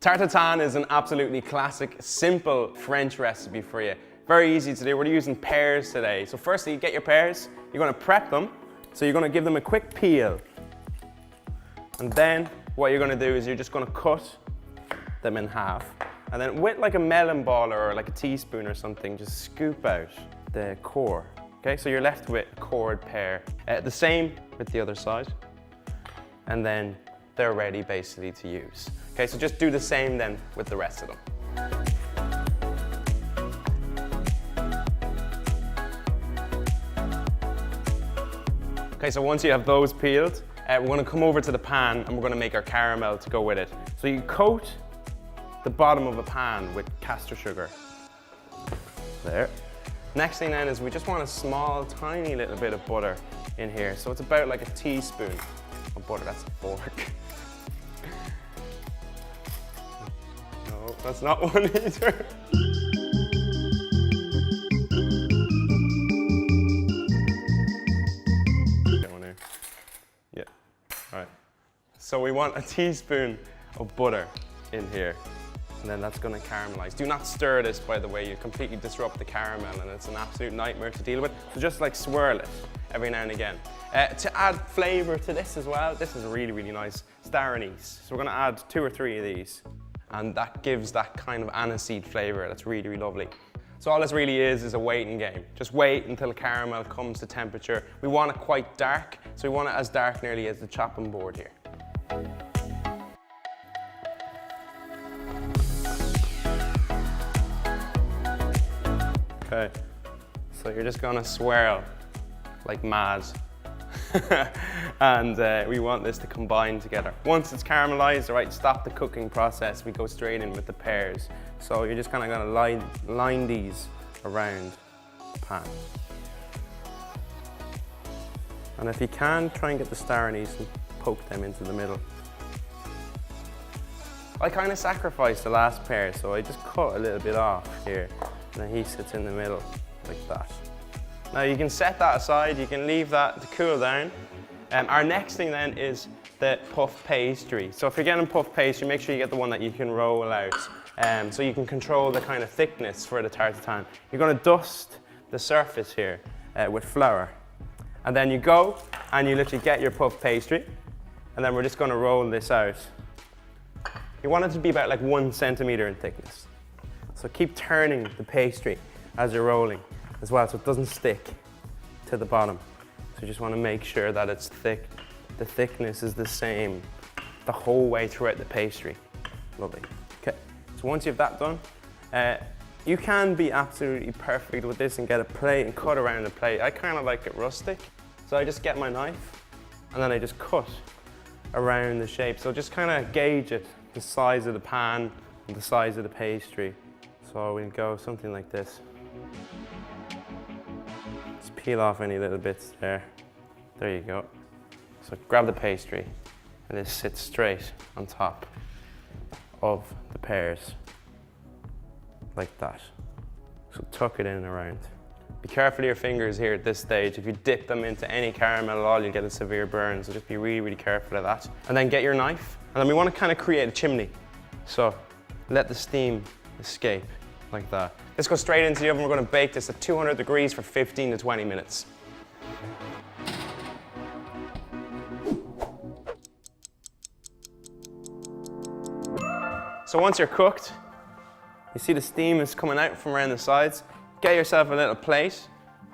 Tarte Tatin is an absolutely classic, simple French recipe for you. Very easy to do. We're using pears today. So firstly, you get your pears, you're going to prep them. So you're going to give them a quick peel. And then what you're going to do is you're just going to cut them in half. And then with like a melon ball or like a teaspoon or something, just scoop out the core. Okay, so you're left with a cored pear. The same with the other side. And then they're ready basically to use. Okay, so just do the same then with the rest of them. Okay, so once you have those peeled, we're going to come over to the pan and we're going to make our caramel to go with it. So you coat the bottom of a pan with castor sugar. There. Next thing then is we just want a small, tiny little bit of butter in here. So it's about like a teaspoon of butter. That's a fork. No, that's not one either. Yeah, all right. So we want a teaspoon of butter in here. And then that's going to caramelize. Do not stir this, by the way. You completely disrupt the caramel and it's an absolute nightmare to deal with. So just like swirl it every now and again. To add flavor to this as well, this is really, really nice. Star anise. So we're going to add 2 or 3 of these. And that gives that kind of aniseed flavor. That's really, really lovely. So all this really is a waiting game. Just wait until the caramel comes to temperature. We want it quite dark, so we want it as dark nearly as the chopping board here. Okay, so you're just gonna swirl like mad. And we want this to combine together. Once it's caramelized, all right, stop the cooking process. We go straight in with the pears. So you're just kind of gonna line these around the pan. And if you can, try and get the star anise and poke them into the middle. I kind of sacrificed the last pear, so I just cut a little bit off here. And then he sits in the middle, like that. Now you can set that aside, you can leave that to cool down. Our next thing then is the puff pastry. So if you're getting puff pastry, make sure you get the one that you can roll out. So you can control the kind of thickness for the tarte tatin. You're going to dust the surface here with flour. And then you go and you literally get your puff pastry. And then we're just going to roll this out. You want it to be about like 1 centimeter in thickness. So keep turning the pastry as you're rolling as well, so it doesn't stick to the bottom. So you just want to make sure that it's thick. The thickness is the same the whole way throughout the pastry. Lovely. Okay, so once you've that done, you can be absolutely perfect with this and get a plate and cut around the plate. I kind of like it rustic, so I just get my knife and then I just cut around the shape. So just kind of gauge it, the size of the pan and the size of the pastry. So we'll go something like this. Just peel off any little bits there. There you go. So grab the pastry and this sits straight on top of the pears, like that. So tuck it in and around. Be careful of your fingers here at this stage. If you dip them into any caramel at all, you'll get a severe burn. So just be really, really careful of that. And then get your knife. And then we want to kind of create a chimney. So let the steam escape like that. Let's go straight into the oven. We're going to bake this at 200 degrees for 15 to 20 minutes. So once you're cooked, you see the steam is coming out from around the sides. Get yourself a little plate,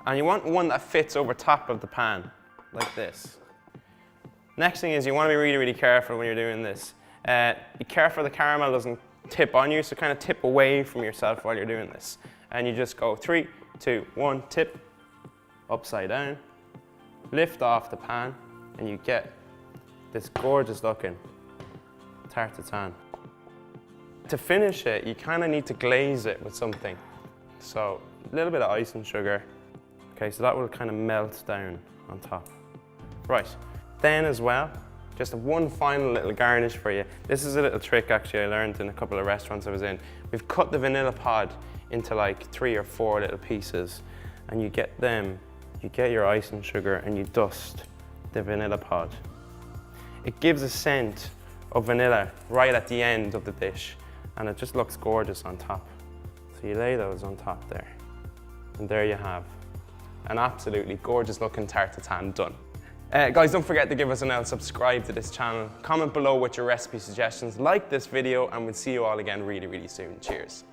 and you want one that fits over top of the pan, like this. Next thing is you want to be really, really careful when you're doing this. Be careful the caramel doesn't tip on you, so kind of tip away from yourself while you're doing this. And you just go 3, 2, 1, tip, upside down, lift off the pan, and you get this gorgeous looking tarte tatin. To finish it, you kind of need to glaze it with something. So a little bit of icing sugar. Okay, so that will kind of melt down on top. Right, then as well, just one final little garnish for you. This is a little trick actually I learned in a couple of restaurants I was in. We've cut the vanilla pod into like 3 or 4 little pieces, and you get your icing sugar and you dust the vanilla pod. It gives a scent of vanilla right at the end of the dish, and it just looks gorgeous on top. So you lay those on top there, and there you have an absolutely gorgeous looking tarte tatin done. Guys, don't forget to give us an L, subscribe to this channel, comment below with your recipe suggestions, like this video, and we'll see you all again really, really soon. Cheers.